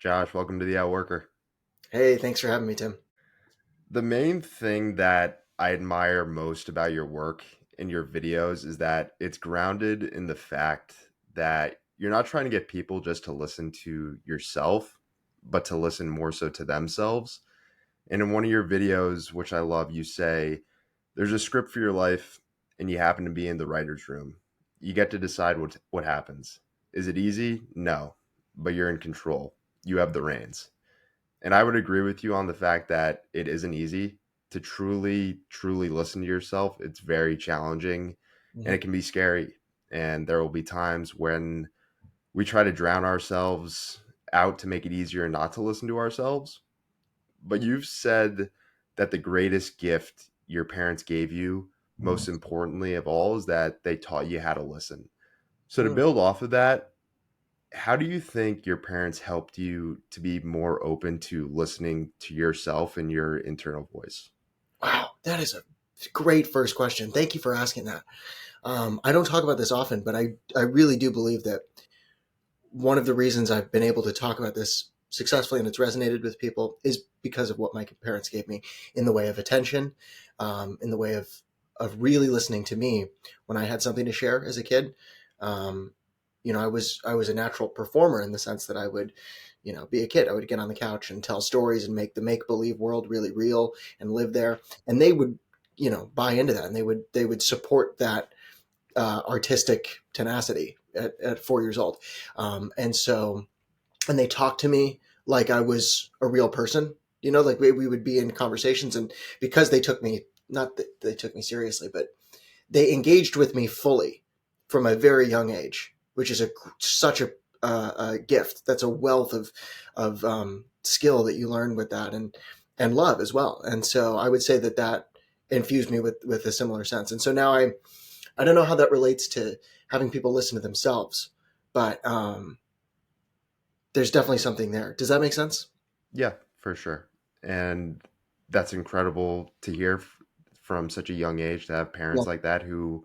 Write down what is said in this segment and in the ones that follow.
Josh, welcome to the Outworker. Hey, thanks for having me, Tim. The main thing that I admire most about your work and your videos is that it's grounded in the fact that you're not trying to get people just to listen to yourself, but to listen more so to themselves. And in one of your videos, which I love, you say, there's a script for your life and you happen to be in the writer's room. You get to decide what happens. Is it easy? No, but you're in control. You have the reins. And I would agree with you on the fact that it isn't easy to truly listen to yourself. It's very challenging and Mhm. it can be scary. And there will be times when we try to drown ourselves out to make it easier not to listen to ourselves. But you've said that the greatest gift your parents gave you, most importantly of all, is that they taught you how to listen. So to Mm. build off of that, how do you think your parents helped you to be more open to listening to yourself and your internal voice? Wow, that is a great first question. Thank you for asking that. I don't talk about this often, but I really do believe that one of the reasons I've been able to talk about this successfully and it's resonated with people is because of what my parents gave me in the way of attention, in the way of really listening to me when I had something to share as a kid. Um, I was a natural performer in the sense that I would, be a kid. I would get on the couch and tell stories and make the make believe world really real and live there. And they would, buy into that and they would support that artistic tenacity at 4 years old. And they talked to me like I was a real person, like we would be in conversations. And because they took me, not that they took me seriously, but they engaged with me fully from a very young age, which is such a gift. That's a wealth of skill that you learn with that and love as well. And so I would say that infused me with a similar sense. And so now I don't know how that relates to having people listen to themselves, but there's definitely something there. Does that make sense? Yeah, for sure. And that's incredible to hear from such a young age to have Yeah. parents like that who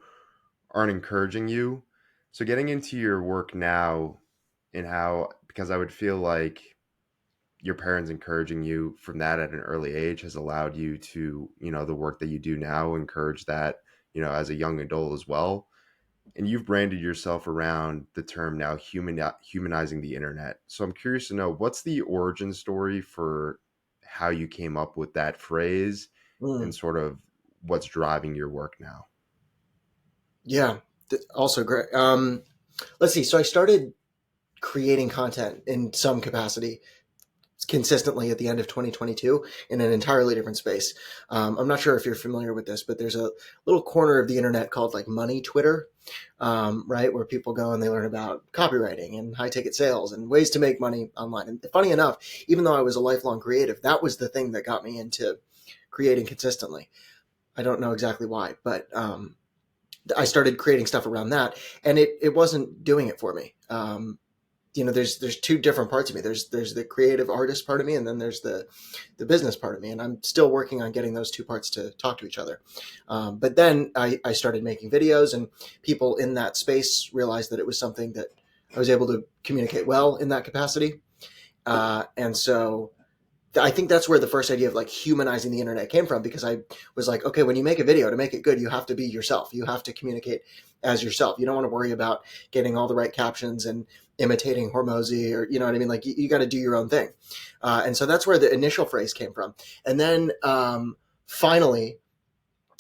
aren't encouraging you. So getting into your work now and how, because I would feel like your parents encouraging you from that at an early age has allowed you to, the work that you do now, encourage that, as a young adult as well. And you've branded yourself around the term now humanizing the internet. So I'm curious to know what's the origin story for how you came up with that phrase and Mm. sort of what's driving your work now. Yeah. Also great. Let's see. So I started creating content in some capacity consistently at the end of 2022 in an entirely different space. I'm not sure if you're familiar with this, but there's a little corner of the internet called like money Twitter, right? Where people go and they learn about copywriting and high ticket sales and ways to make money online. And funny enough, even though I was a lifelong creative, that was the thing that got me into creating consistently. I don't know exactly why, but I started creating stuff around that, and it wasn't doing it for me. There's two different parts of me. There's the creative artist part of me, and then there's the business part of me, and I'm still working on getting those two parts to talk to each other. But then I started making videos, and people in that space realized that it was something that I was able to communicate well in that capacity, and so I think that's where the first idea of like humanizing the internet came from, because I was like, okay, when you make a video, to make it good, you have to be yourself. You have to communicate as yourself. You don't want to worry about getting all the right captions and imitating Hormozy, or you know what I mean? Like you got to do your own thing. And so that's where the initial phrase came from. And then finally,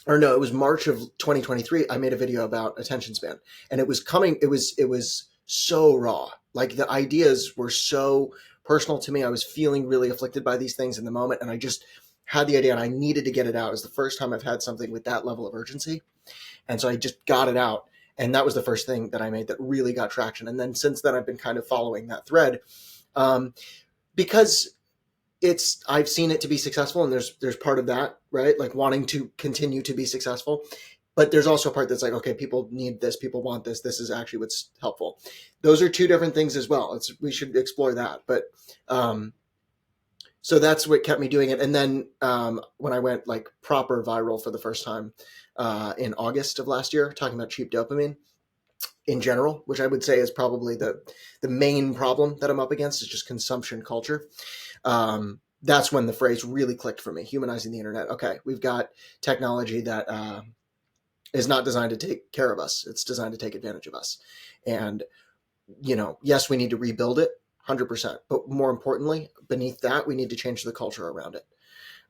or no, it was March of 2023. I made a video about attention span, and it was so raw. Like the ideas were so personal to me. I was feeling really afflicted by these things in the moment, and I just had the idea, and I needed to get it out. It was the first time I've had something with that level of urgency, and so I just got it out. And that was the first thing that I made that really got traction. And then since then, I've been kind of following that thread, um, because I've seen it to be successful, and there's part of that, right? Like wanting to continue to be successful. But there's also a part that's like, okay, people need this, people want this. This is actually what's helpful. Those are two different things as well. We should explore that. But um, so that's what kept me doing it. And then when I went like proper viral for the first time in August of last year, talking about cheap dopamine, in general, which I would say is probably the main problem that I'm up against, is just consumption culture. That's when the phrase really clicked for me: humanizing the internet. Okay, we've got technology that is not designed to take care of us; it's designed to take advantage of us. And yes, we need to rebuild it 100%, but more importantly, beneath that, we need to change the culture around it.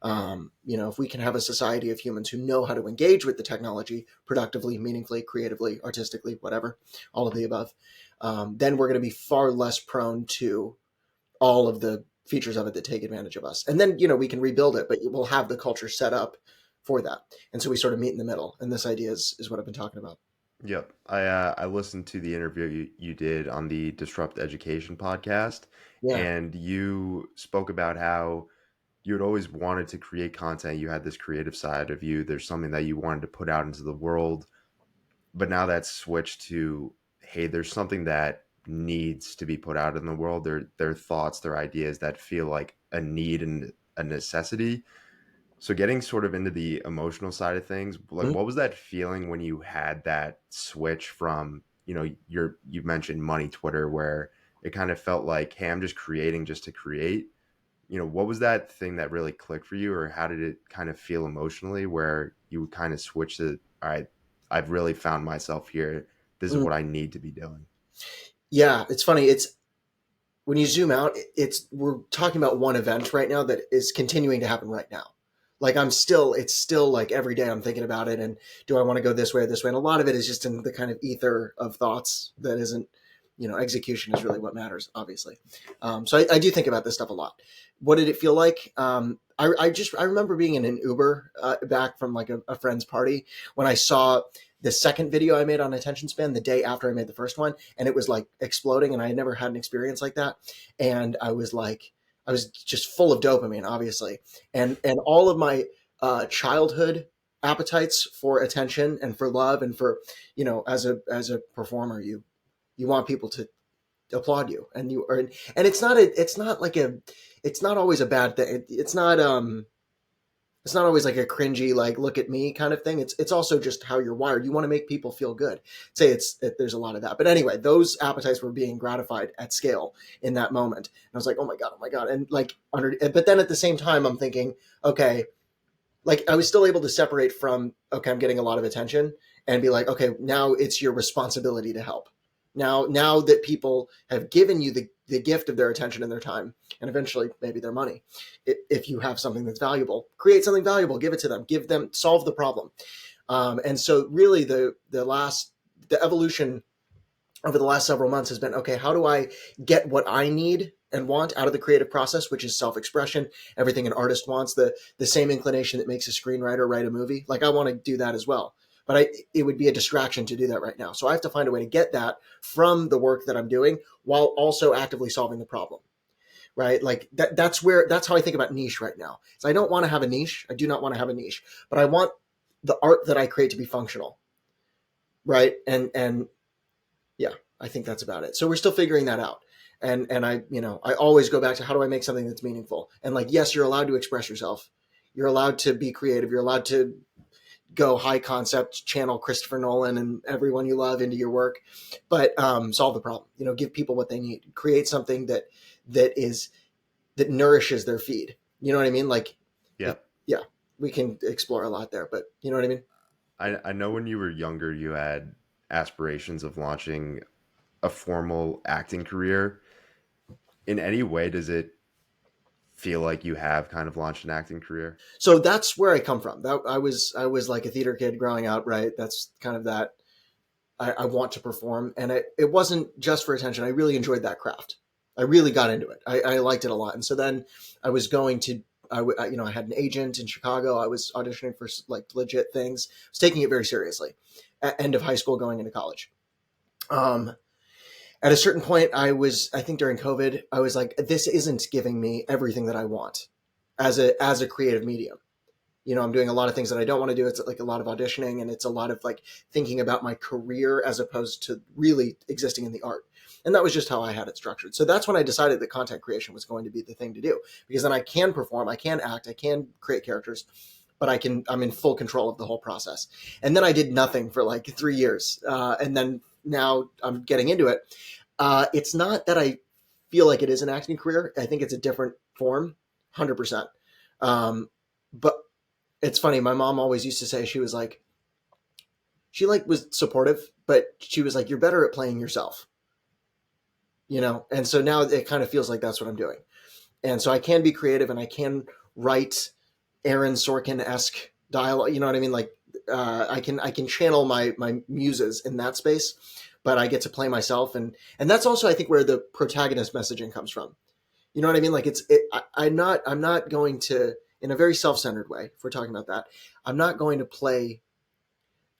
If we can have a society of humans who know how to engage with the technology productively, meaningfully, creatively, artistically, whatever, all of the above, then we're going to be far less prone to all of the features of it that take advantage of us. And then, we can rebuild it, but we'll have the culture set up for that. And so we sort of meet in the middle. And this idea is what I've been talking about. Yep. I listened to the interview you did on the Disrupt Education podcast, Yeah. and you spoke about how you had always wanted to create content. You had this creative side of you. There's something that you wanted to put out into the world, but now that's switched to, hey, there's something that needs to be put out in the world. There are thoughts, there are ideas that feel like a need and a necessity. So getting sort of into the emotional side of things, like Mhm. what was that feeling when you had that switch from, you mentioned money Twitter, where it kind of felt like, hey, I'm just creating just to create. What was that thing that really clicked for you, or how did it kind of feel emotionally where you would kind of switch to, all right, I've really found myself here. This is Mm. what I need to be doing. Yeah, it's funny. It's when you zoom out, we're talking about one event right now that is continuing to happen right now. Like it's still like every day I'm thinking about it, and do I want to go this way or this way? And a lot of it is just in the kind of ether of thoughts that isn't, execution is really what matters, obviously. So I do think about this stuff a lot. What did it feel like? I remember being in an Uber back from like a friend's party when I saw the second video I made on attention span the day after I made the first one, and it was like exploding, and I had never had an experience like that. And I was just full of dopamine, obviously, and all of my childhood appetites for attention and for love and for, as a performer, you want people to applaud you, and it's not like it's not always a bad thing. It's not always like a cringy, like, look at me kind of thing. It's also just how you're wired. You want to make people feel good. There's a lot of that. But anyway, those appetites were being gratified at scale in that moment. And I was like, oh my God. And like, but then at the same time, I'm thinking, okay, like I was still able to separate from, okay, I'm getting a lot of attention, and be like, okay, now it's your responsibility to help. Now that people have given you the gift of their attention and their time, and eventually maybe their money, if you have something that's valuable, create something valuable, give it to them, solve the problem. And so really the evolution over the last several months has been, okay, how do I get what I need and want out of the creative process, which is self-expression, everything an artist wants, the same inclination that makes a screenwriter write a movie. Like I want to do that as well. But it would be a distraction to do that right now. So I have to find a way to get that from the work that I'm doing while also actively solving the problem. Right. Like that's how I think about niche right now. So I don't want to have a niche. I do not want to have a niche, but I want the art that I create to be functional. Right. And yeah, I think that's about it. So we're still figuring that out. And I always go back to, how do I make something that's meaningful? And like, yes, you're allowed to express yourself. You're allowed to be creative. You're allowed to go high concept, channel Christopher Nolan and everyone you love into your work, but solve the problem. Give people what they need. Create something that nourishes their feed. You know what I mean? Like, Yeah. yeah, we can explore a lot there, but you know what I mean? I know when you were younger, you had aspirations of launching a formal acting career. In any way, does it feel like you have kind of launched an acting career? So that's where I come from. That I was like a theater kid growing up, right? That's kind of that. I want to perform, and it wasn't just for attention. I really enjoyed that craft. I really got into it. I liked it a lot, and so then I was going to. I had an agent in Chicago. I was auditioning for like legit things. I was taking it very seriously. At end of high school, going into college. Um, at a certain point, I think during COVID, I was like, this isn't giving me everything that I want as a creative medium. I'm doing a lot of things that I don't want to do. It's like a lot of auditioning, and it's a lot of like thinking about my career as opposed to really existing in the art. And that was just how I had it structured. So that's when I decided that content creation was going to be the thing to do, because then I can perform, I can act, I can create characters, but I'm in full control of the whole process. And then I did nothing for like 3 years. And then, now I'm getting into it. It's not that I feel like it is an acting career. I think it's a different form, 100%. But it's funny. My mom always used to say, she like was supportive, but she was like, "You're better at playing yourself," you know. And so now it kind of feels like that's what I'm doing. And so I can be creative and I can write Aaron Sorkin esque dialogue. You know what I mean? Like I can channel my muses in that space, but I get to play myself, and that's also I think where the protagonist messaging comes from. You know what I mean? Like I'm not going to, in a very self centered way. If we're talking about that, I'm not going to play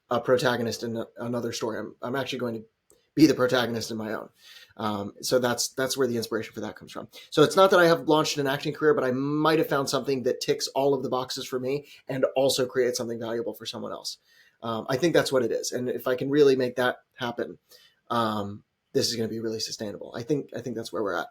a protagonist in another story. I'm actually going to be the protagonist in my own. So that's where the inspiration for that comes from. So it's not that I have launched an acting career, but I might have found something that ticks all of the boxes for me and also creates something valuable for someone else. I think that's what it is. And if I can really make that happen, this is going to be really sustainable. I think that's where we're at.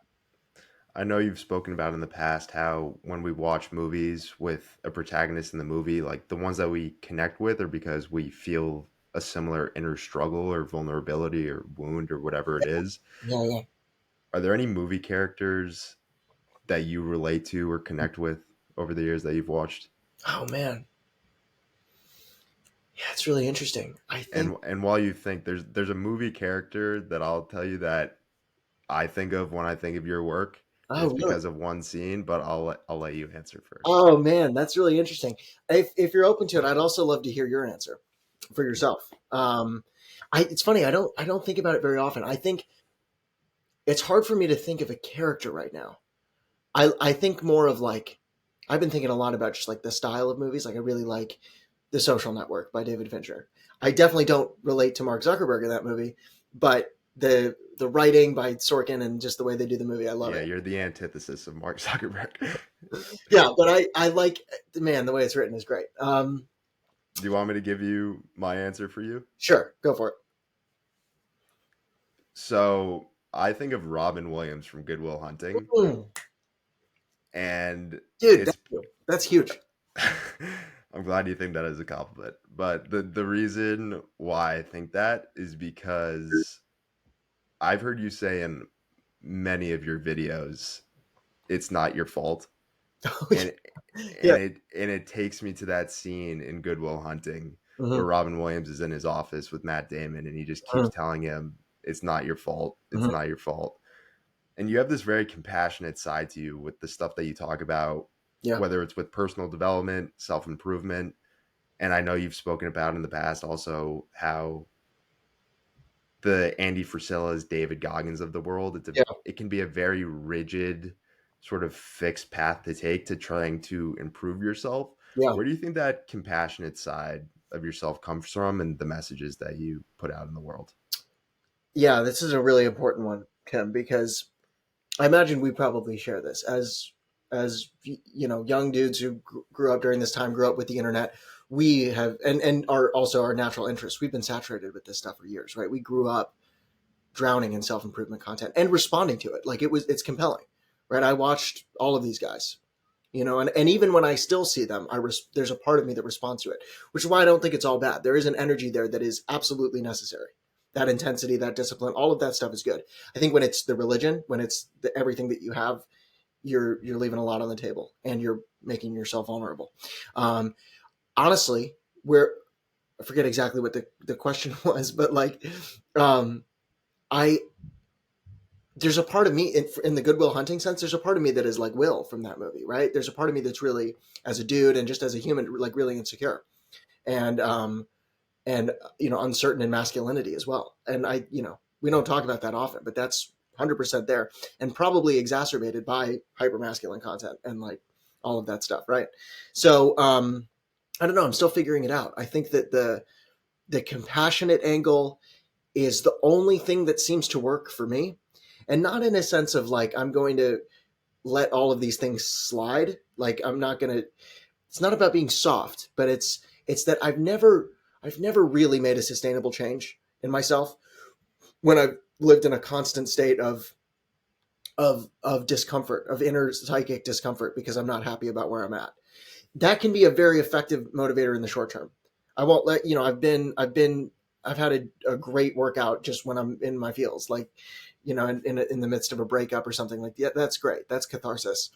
I know you've spoken about in the past how when we watch movies with a protagonist in the movie, like the ones that we connect with are because we feel a similar inner struggle or vulnerability or wound or whatever it is. Yeah, yeah. Are there any movie characters that you relate to or connect with over the years that you've watched? Oh man, yeah, it's really interesting. I think. And while you think there's a movie character that I'll tell you that I think of when I think of your work, and Oh it's really? because of one scene, but I'll let you answer first. Oh man, that's really interesting. If you're open to it, I'd also love to hear your answer for yourself. It's funny. I don't think about it very often. I think it's hard for me to think of a character right now. I think more of like I've been thinking a lot about just like the style of movies. Like I really like The Social Network by David Fincher. I definitely don't relate to Mark Zuckerberg in that movie, but the writing by Sorkin and just the way they do the movie, I love Yeah, it. you're the antithesis of Mark Zuckerberg. Yeah, but I like man the way it's written is great. Do you want me to give you my answer for you? Sure, go for it. So I think of Robin Williams from Good Will Hunting, Mm, and dude, it's. thank you. That's huge. I'm glad you think that is a compliment, but the reason why I think that is because I've heard you say in many of your videos, it's not your fault, and Yeah. and it takes me to that scene in Good Will Hunting where Hmm. Robin Williams is in his office with Matt Damon, and he just keeps Hmm. telling him, "It's not your fault. It's Hmm. not your fault." And you have this very compassionate side to you with the stuff that you talk about, Yeah. whether it's with personal development, self improvement, and I know you've spoken about in the past also how the Andy Frisillas, David Goggins of the world, Yeah. it can be a very rigid, sort of fixed path to take to trying to improve yourself. Yeah. Where do you think that compassionate side of yourself comes from, and the messages that you put out in the world? Yeah. This is a really important one, Tim, because I imagine we probably share this as young dudes who grew up during this time, grew up with the internet. We have and are also our natural interests. We've been saturated with this stuff for years, right? We grew up drowning in self improvement content and responding to it. Like it's compelling, right? I watched all of these guys, and even when I still see them, there's a part of me that responds to it, which is why I don't think it's all bad. There is an energy there that is absolutely necessary. That intensity, that discipline, all of that stuff is good. I think when it's the religion, when it's everything that you have, you're leaving a lot on the table and you're making yourself vulnerable. Um, Honestly, where I forget exactly what the question was, but like, um, I there's a part of me in the Goodwill Hunting sense. There's a part of me that is like Will from that movie, right? There's a part of me that's really, as a dude and just as a human, like really insecure and and uncertain in masculinity as well. And we don't talk about that often, but that's 100% there, and probably exacerbated by hyper masculine content and like all of that stuff, right? So I don't know. I'm still figuring it out. I think that the compassionate angle is the only thing that seems to work for me, and not in a sense of like I'm going to let all of these things slide. Like I'm not going to. It's not about being soft, but it's that I've never really made a sustainable change in myself when I've lived in a constant state of discomfort, of inner psychic discomfort because I'm not happy about where I'm at. That can be a very effective motivator in the short term. I won't let I've been I've had a great workout just when I'm in my feels, like, in the midst of a breakup or something. Like, yeah, that's great. That's catharsis.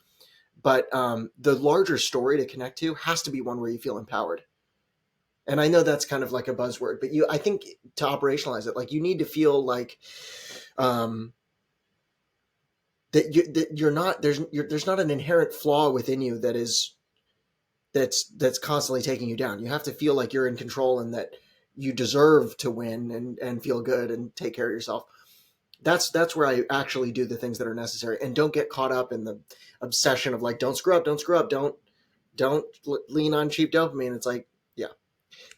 But the larger story to connect to has to be one where you feel empowered. And I know that's kind of like a buzzword, but I think to operationalize it, like, you need to feel like, um, that you're not, there's not an inherent flaw within you that's constantly taking you down. You have to feel like you're in control and that you deserve to win and feel good and take care of yourself. That's where I actually do the things that are necessary, and don't get caught up in the obsession of like, don't screw up, don't screw up, don't lean on cheap dopamine. It's like, yeah,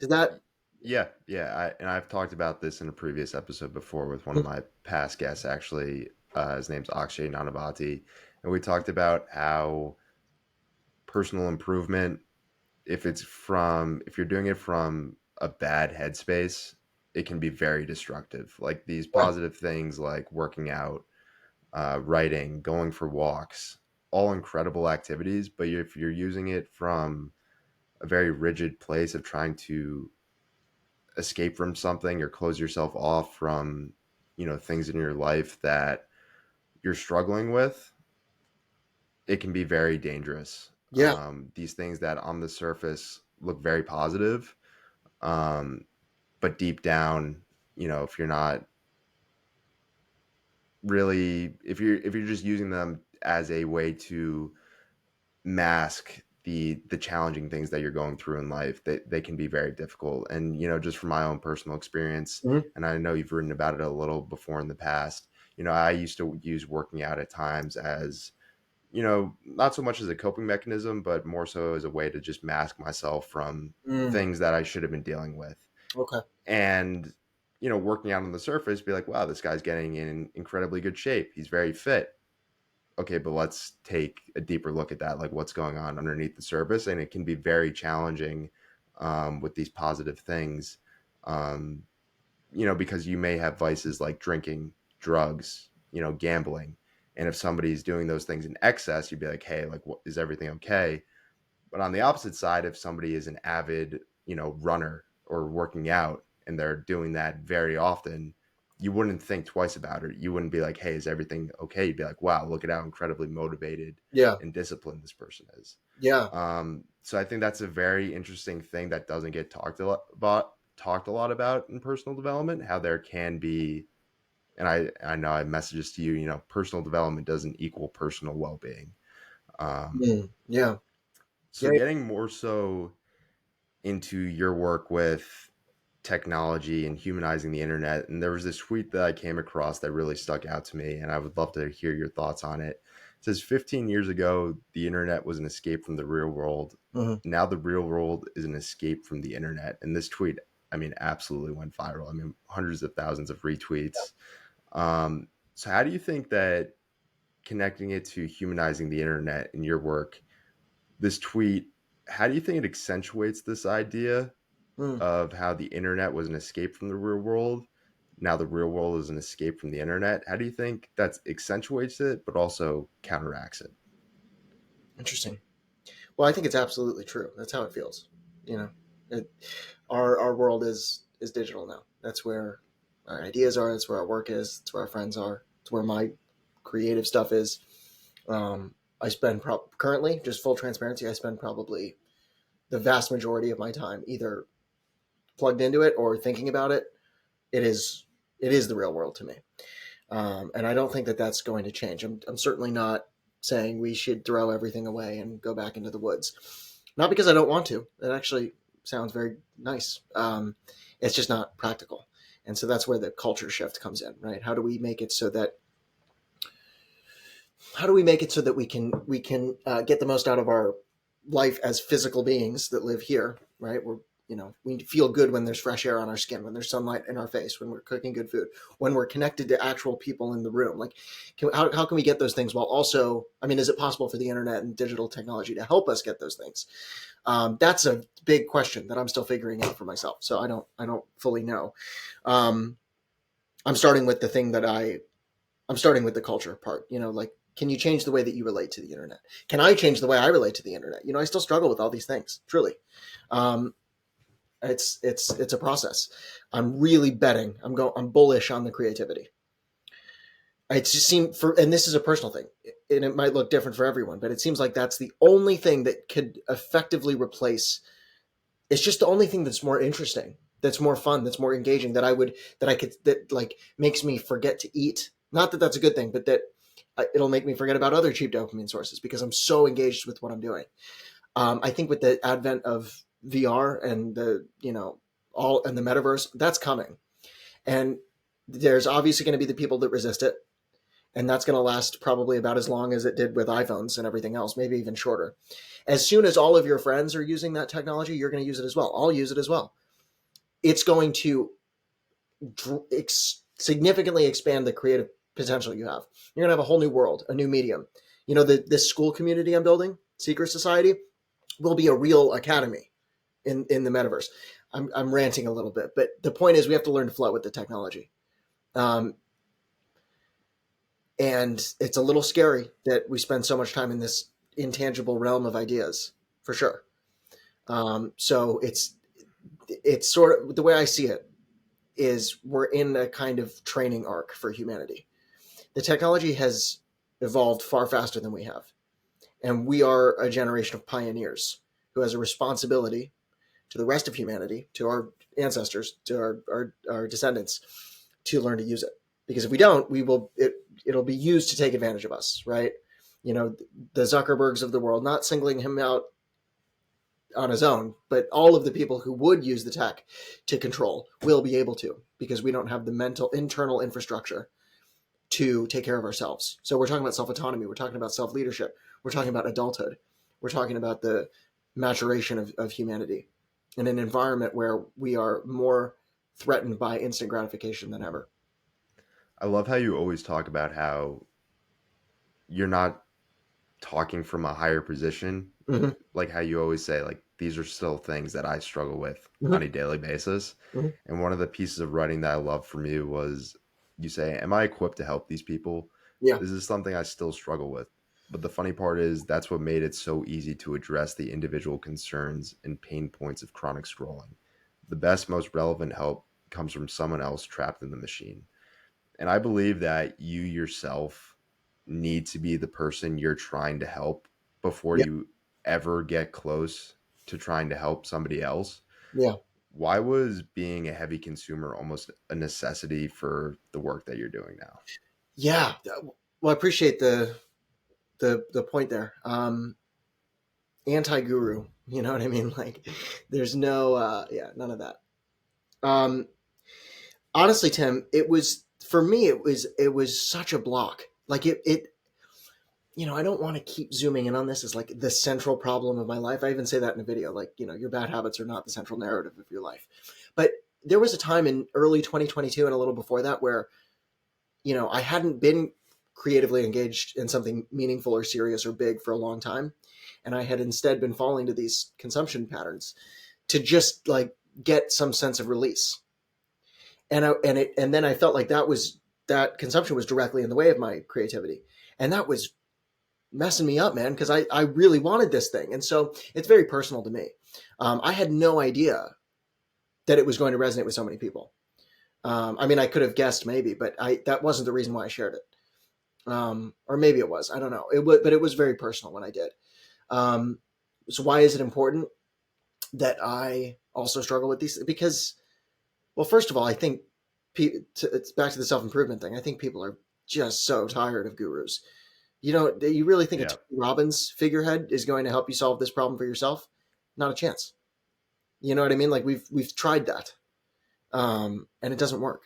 does that? Yeah, yeah, and I've talked about this in a previous episode before with one of my past guests. Actually, his name's Akshay Nanavati, and we talked about how personal improvement, if you're doing it from a bad headspace, it can be very destructive. Like these Yeah. positive things, like working out, writing, going for walks, all incredible activities. But if you're using it from a very rigid place of trying to escape from something or close yourself off from, things in your life that you're struggling with, it can be very dangerous. Yeah. These things that on the surface look very positive, um, but deep down, if you're not really, if you're just using them as a way to mask the challenging things that you're going through in life, they can be very difficult. And just from my own personal experience, Mhm. and I know you've written about it a little before in the past, I used to use working out at times as, not so much as a coping mechanism, but more so as a way to just mask myself from Mm. things that I should have been dealing with. Okay. And working out on the surface, be like, wow, this guy's getting in incredibly good shape, he's very fit. Okay, but let's take a deeper look at that, like what's going on underneath the surface. And it can be very challenging, with these positive things, um, because you may have vices like drinking, drugs, gambling. And if somebody's doing those things in excess, you'd be like, hey, like, what, is everything okay? But on the opposite side, if somebody is an avid, runner or working out and they're doing that very often, you wouldn't think twice about it. You wouldn't be like, hey, is everything okay? You'd be like, wow, look at how incredibly motivated Yeah. and disciplined this person is. Yeah. So I think that's a very interesting thing that doesn't get talked a lot about in personal development, how there can be, and I know I messages to you, personal development doesn't equal personal well-being. Um, Mm. Yeah. so Yeah. getting more so into your work with technology and humanizing the internet. And there was this tweet that I came across that really stuck out to me, and I would love to hear your thoughts on it. It says 15 years ago, the internet was an escape from the real world. Mhm. Now the real world is an escape from the internet. And this tweet, I mean, absolutely went viral. I mean, hundreds of thousands of retweets. So how do you think that connecting it to humanizing the internet in your work, this tweet, how do you think it accentuates this idea Mm. of how the internet was an escape from the real world? Now the real world is an escape from the internet. How do you think that accentuates it, but also counteracts it? Interesting. Well, I think it's absolutely true. That's how it feels. You know, it, our world is digital now. That's where our ideas are. That's where our work is. That's where our friends are. It's where my creative stuff is. I spend currently, just full transparency, I spend probably the vast majority of my time either plugged into it or thinking about it. It is it is the real world to me, and I don't think that that's going to change. I'm certainly not saying we should throw everything away and go back into the woods. Not because I don't want to. It actually sounds very nice. It's just not practical, and so that's where the culture shift comes in, right? How do we make it so that we can get the most out of our life as physical beings that live here, right? We feel good when there's fresh air on our skin, when there's sunlight in our face, when we're cooking good food, when we're connected to actual people in the room. Like, how can we get those things while also, I mean, is it possible for the internet and digital technology to help us get those things? That's a big question that I'm still figuring out for myself. So I don't fully know. Um, I'm starting with the thing that I'm starting with the culture part. Like, can you change the way that you relate to the internet? Can I change the way I relate to the internet? I still struggle with all these things, truly. Um, It's a process. I'm really betting. I'm bullish on the creativity. It just seemed and this is a personal thing, and it might look different for everyone, but it seems like that's the only thing that could effectively replace. It's just the only thing that's more interesting, that's more fun, that's more engaging, that like makes me forget to eat. Not that that's a good thing, but that it'll make me forget about other cheap dopamine sources because I'm so engaged with what I'm doing. I think with the advent of VR and all and the metaverse, that's coming, and there's obviously going to be the people that resist it, and that's going to last probably about as long as it did with iPhones and everything else, maybe even shorter. As soon as all of your friends are using that technology, you're going to use it as well. I'll use it as well. It's going to significantly expand the creative potential you have. You're going to have a whole new world, a new medium. This school community I'm building, Secret Society, will be a real academy in the metaverse. I'm ranting a little bit, but the point is we have to learn to flow with the technology. And it's a little scary that we spend so much time in this intangible realm of ideas, for sure. So it's sort of the way I see it is we're in a kind of training arc for humanity. The technology has evolved far faster than we have, and we are a generation of pioneers who has a responsibility to the rest of humanity, to our ancestors, to our descendants, to learn to use it. Because if we don't, it'll be used to take advantage of us, right? The Zuckerbergs of the world, not singling him out on his own, but all of the people who would use the tech to control will be able to, because we don't have the mental internal infrastructure to take care of ourselves. So we're talking about self-autonomy. We're talking about self-leadership. We're talking about adulthood. We're talking about the maturation of humanity in an environment where we are more threatened by instant gratification than ever. I love how you always talk about how you're not talking from a higher position, Mm-hmm. like how you always say, like, these are still things that I struggle with on Mm-hmm. a daily basis. Mm-hmm. And one of the pieces of writing that I love from you was you say, am I equipped to help these people? Yeah. This is something I still struggle with. But the funny part is that's what made it so easy to address the individual concerns and pain points of chronic scrolling. The best, most relevant help comes from someone else trapped in the machine. And I believe that you yourself need to be the person you're trying to help before Yeah. you ever get close to trying to help somebody else. Yeah. Why was being a heavy consumer almost a necessity for the work that you're doing now? Yeah. Well, I appreciate the point there. Anti-guru, you know what I mean? Like there's no none of that. Um, Honestly, Tim, it was for me. It was such a block. Like I don't want to keep zooming in on this as like the central problem of my life. I even say that in a video, like, your bad habits are not the central narrative of your life. But there was a time in early 2022 and a little before that where, I hadn't been creatively engaged in something meaningful or serious or big for a long time. And I had instead been falling to these consumption patterns to just like get some sense of release. And then I felt like that consumption was directly in the way of my creativity. And that was messing me up, man, because I really wanted this thing. And so it's very personal to me. I had no idea that it was going to resonate with so many people. I mean, I could have guessed maybe, but that wasn't the reason why I shared it. Or maybe it was. I don't know. But it was very personal when I did. So why is it important that I also struggle with these? Because, well, first of all, I think it's back to the self-improvement thing. I think people are just so tired of gurus. Do you really think a Yeah. Tony Robbins figurehead is going to help you solve this problem for yourself? Not a chance. You know what I mean? Like we've tried that, and it doesn't work.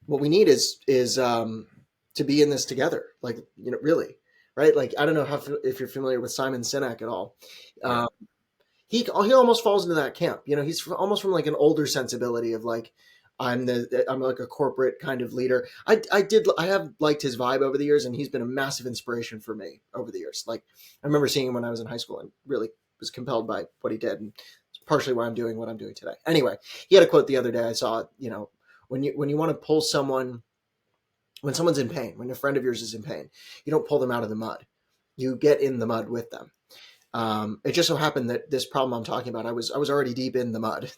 What we need is to be in this together. Like really, right? Like I don't know if you're familiar with Simon Sinek at all. Yeah. Um, he almost falls into that camp. He's almost from like an older sensibility of like I'm like a corporate kind of leader. I have liked his vibe over the years, and he's been a massive inspiration for me over the years. Like I remember seeing him when I was in high school and really was compelled by what he did, and it's partially why I'm doing what I'm doing today. Anyway, he had a quote the other day I saw. When you want to pull someone when someone's in pain, when a friend of yours is in pain, you don't pull them out of the mud. You get in the mud with them. It just so happened that this problem I'm talking about, I was already deep in the mud,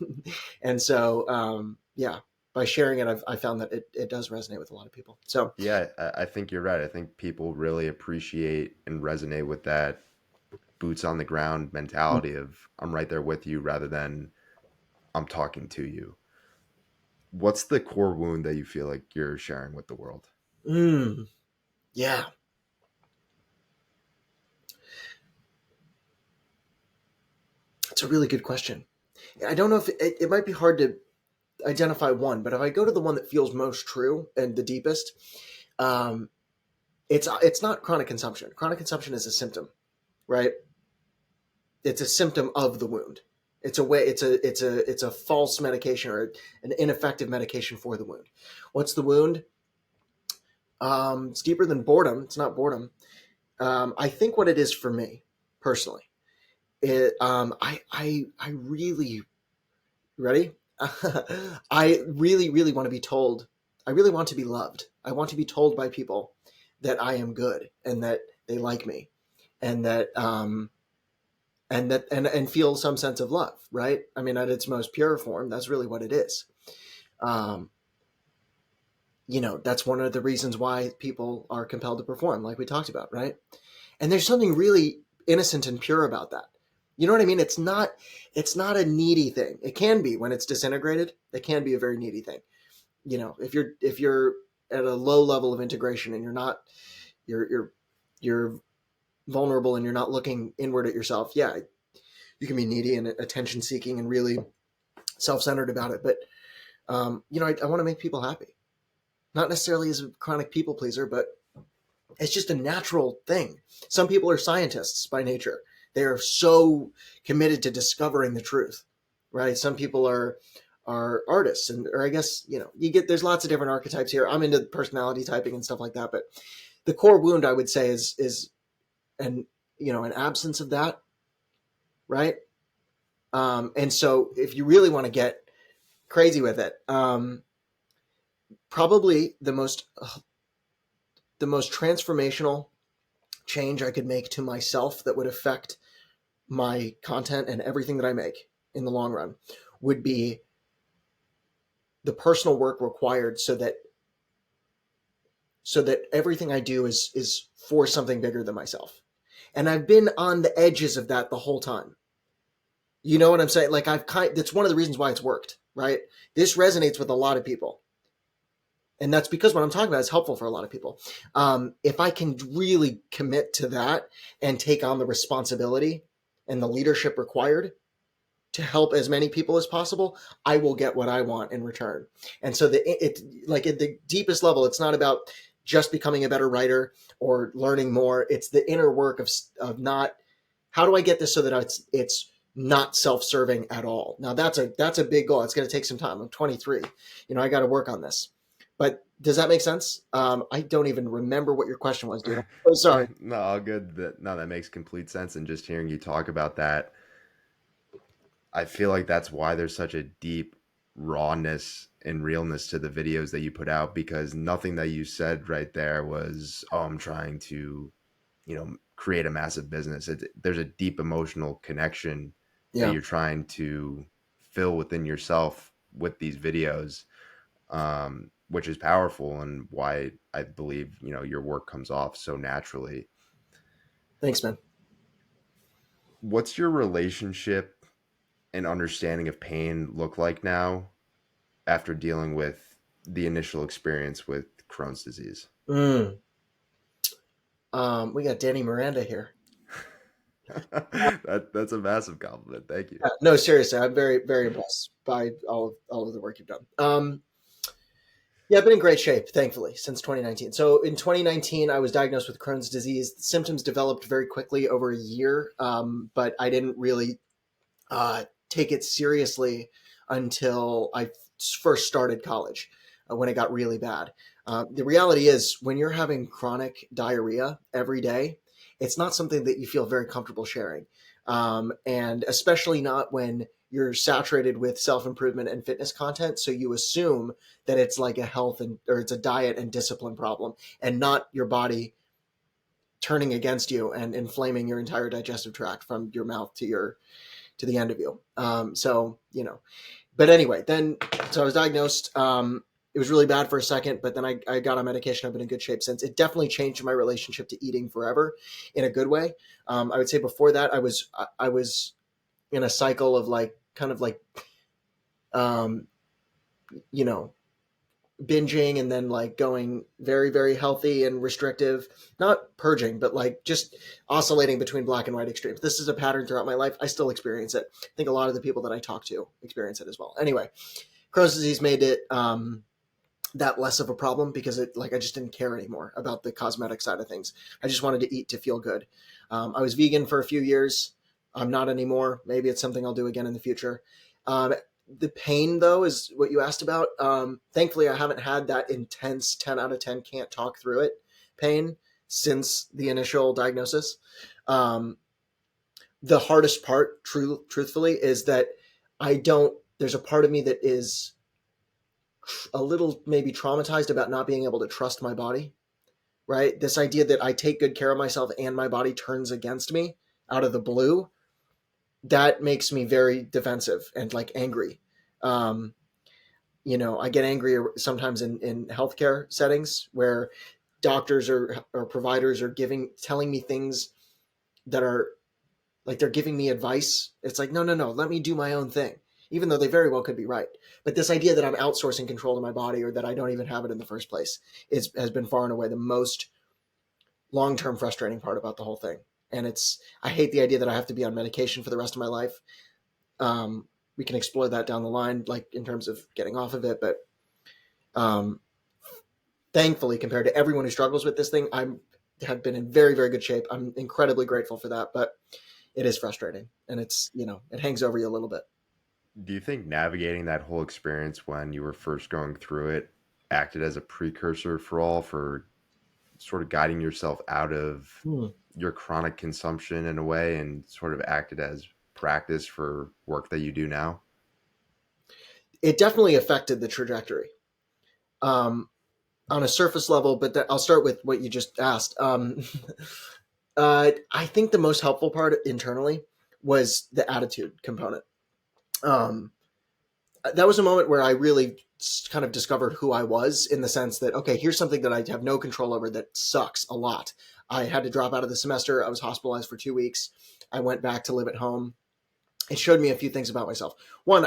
and so yeah, by sharing it, I found that it does resonate with a lot of people. So Yeah, I think you're right. I think people really appreciate and resonate with that boots on the ground mentality of I'm right there with you rather than I'm talking to you. What's the core wound that you feel like you're sharing with the world? mm, yeah, it's a really good question. I don't know if it might be hard to identify one, but if I go to the one that feels most true and the deepest, um, it's not chronic consumption. Chronic consumption is a symptom, right? It's a symptom of the wound. It's a way. It's a false medication or an ineffective medication for the wound. What's the wound? It's deeper than boredom. It's not boredom. I think what it is for me personally, I really ready. I really, really want to be told. I really want to be loved. I want to be told by people that I am good and that they like me, and and feel some sense of love. Right? I mean, at its most pure form, that's really what it is. Um, that's one of the reasons why people are compelled to perform, like we talked about, right? And there's something really innocent and pure about that. You know what I mean? It's not a needy thing. It can be when it's disintegrated. It can be a very needy thing. If you're at a low level of integration and you're vulnerable and you're not looking inward at yourself, yeah, you can be needy and attention seeking and really self-centered about it. But I want to make people happy, not necessarily as a chronic people pleaser, but it's just a natural thing. Some people are scientists by nature. They are so committed to discovering the truth, right? Some people are artists, and or I guess there's lots of different archetypes here. I'm into personality typing and stuff like that, but the core wound I would say is an absence of that, right? And so if you really want to get crazy with it, probably the most transformational change I could make to myself that would affect my content and everything that I make in the long run would be the personal work required so that everything I do is for something bigger than myself. And I've been on the edges of that the whole time. You know what I'm saying? Like that's one of the reasons why it's worked, right? This resonates with a lot of people. And that's because what I'm talking about is helpful for a lot of people. If I can really commit to that and take on the responsibility and the leadership required to help as many people as possible, I will get what I want in return. And so like at the deepest level, it's not about just becoming a better writer or learning more. It's the inner work of not, how do I get this so that it's not self-serving at all? Now that's a big goal. It's going to take some time. I'm 23. I got to work on this. But does that make sense? I don't even remember what your question was, dude. Oh, sorry. No, all good. That makes complete sense. And just hearing you talk about that, I feel like that's why there's such a deep rawness and realness to the videos that you put out because nothing that you said right there was, oh, I'm trying to, create a massive business. There's a deep emotional connection that Yeah. you're trying to fill within yourself with these videos, which is powerful and why I believe, your work comes off so naturally. Thanks, man. What's your relationship and understanding of pain look like now after dealing with the initial experience with Crohn's disease? Mm. We got Danny Miranda here. That's a massive compliment. Thank you. No, seriously, I'm very, very impressed by all of the work you've done. Yeah, I've been in great shape, thankfully, since 2019. So in 2019, I was diagnosed with Crohn's disease. The symptoms developed very quickly over a year, but I didn't really take it seriously until I first started college when it got really bad. The reality is, when you're having chronic diarrhea every day, it's not something that you feel very comfortable sharing. And especially not when you're saturated with self-improvement and fitness content. So you assume that it's like a health or it's a diet and discipline problem and not your body turning against you and inflaming your entire digestive tract from your mouth to the end of you. So but anyway, then so I was diagnosed. It was really bad for a second, but then I got on medication. I've been in good shape since. It definitely changed my relationship to eating forever, in a good way. I would say before that, I was in a cycle of like kind of like um, you know binging and then like going very very healthy and restrictive, not purging, but like just oscillating between black and white extremes. This is a pattern throughout my life. I still experience it. I think a lot of the people that I talk to experience it as well. Anyway, Crohn's disease made it that less of a problem because it like I just didn't care anymore about the cosmetic side of things. I just wanted to eat to feel good. I was vegan for a few years. I'm not anymore. Maybe it's something I'll do again in the future. Um, the pain, though, is what you asked about. Thankfully, I haven't had that intense 10 out of 10 can't talk through it pain since the initial diagnosis. Um, the hardest part, truthfully, is that there's a part of me that is a little maybe traumatized about not being able to trust my body, right? This idea that I take good care of myself and my body turns against me out of the blue, that makes me very defensive and like angry. Um, I get angry sometimes in healthcare settings where doctors or providers are telling me things that are like they're giving me advice. It's like, no, no, no, let me do my own thing, even though they very well could be right. But this idea that I'm outsourcing control to my body or that I don't even have it in the first place has been far and away the most long term frustrating part about the whole thing. And I hate the idea that I have to be on medication for the rest of my life. We can explore that down the line, like in terms of getting off of it. But um, thankfully, compared to everyone who struggles with this thing, have been in very, very good shape. I'm incredibly grateful for that. But it is frustrating, and it hangs over you a little bit. Do you think navigating that whole experience when you were first going through it acted as a precursor for sort of guiding yourself out of Hmm. your chronic consumption in a way and sort of acted as practice for work that you do now? It definitely affected the trajectory um, on a surface level, but I'll start with what you just asked. I think the most helpful part internally was the attitude component. Um, that was a moment where I really kind of discovered who I was in the sense that, okay, here's something that I have no control over that sucks a lot. I had to drop out of the semester. I was hospitalized for 2 weeks. I went back to live at home. It showed me a few things about myself. One,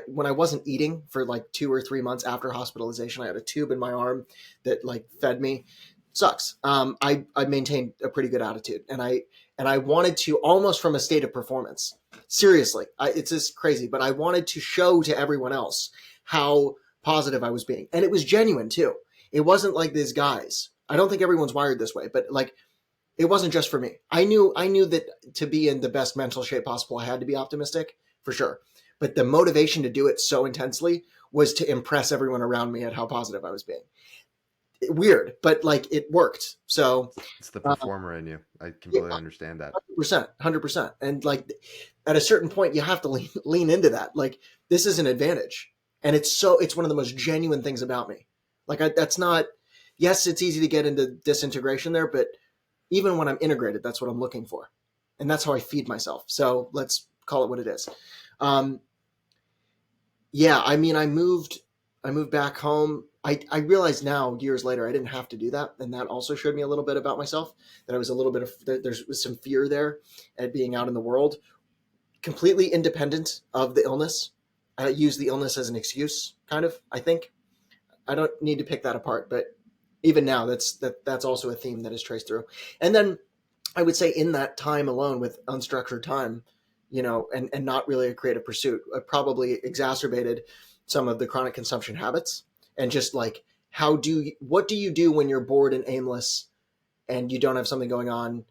when I wasn't eating for like 2 or 3 months after hospitalization, I had a tube in my arm that like fed me. Sucks. I maintained a pretty good attitude, and I wanted to almost from a state of performance. Seriously, it's just crazy, but I wanted to show to everyone else how positive I was being, and it was genuine too. It wasn't like these guys. I don't think everyone's wired this way, but like it wasn't just for me. I knew that to be in the best mental shape possible, I had to be optimistic for sure. But the motivation to do it so intensely was to impress everyone around me at how positive I was being. Weird, but like it worked. So It's the uh, performer in you. I yeah, completely understand that. 100%, 100%. And like at a certain point, you have to lean into that. Like this is an advantage, and it's one of the most genuine things about me. Like that's not. Yes, it's easy to get into disintegration there, but even when I'm integrated, that's what I'm looking for. And that's how I feed myself. So let's call it what it is. Um, yeah, I mean, I moved back home. I realize now, years later, I didn't have to do that. And that also showed me a little bit about myself, that I was a little bit of, there's some fear there at being out in the world, completely independent of the illness. I use the illness as an excuse, kind of, I think. I don't need to pick that apart, but even now, that's also a theme that is traced through. And then I would say in that time alone with unstructured time, and not really a creative pursuit, I probably exacerbated some of the chronic consumption habits and just like what do you do when you're bored and aimless and you don't have something going on?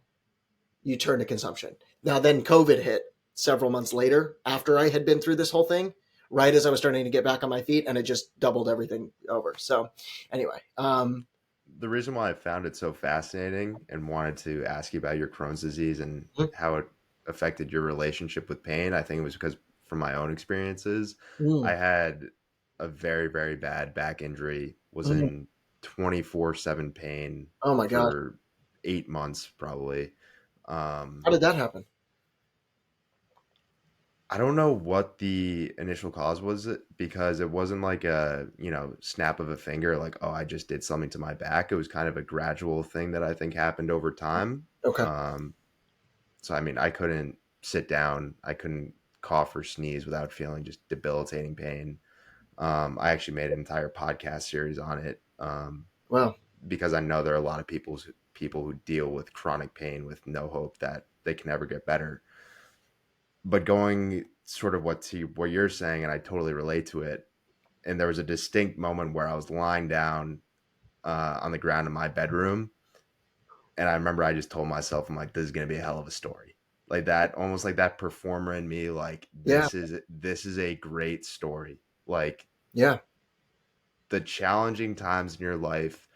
You turn to consumption. Now then COVID hit several months later after I had been through this whole thing, right as I was starting to get back on my feet, and it just doubled everything over. So anyway, The reason why I found it so fascinating and wanted to ask you about your Crohn's disease and mm, how it affected your relationship with pain, I think it was because from my own experiences, I mm, had a very, very bad back injury, was mm. in 24/7 pain Oh my god. for 8 months probably. How Um, did that happen? I don't know what the initial cause was because it wasn't like a, snap of a finger, like, oh, I just did something to my back. It was kind of a gradual thing that I think happened over time. Okay. Um, so, I mean, I couldn't sit down, I couldn't cough or sneeze without feeling just debilitating pain. I actually made an entire podcast series on it Wow. because I know there are a lot of people who deal with chronic pain with no hope that they can ever get better. But going sort of what you're saying, and I totally relate to it. And there was a distinct moment where I was lying down on the ground in my bedroom, and I remember I just told myself, I'm like, this is gonna be a hell of a story. Like that, almost like that performer in me, like Yeah. this is a great story. Like Yeah. the challenging times in your life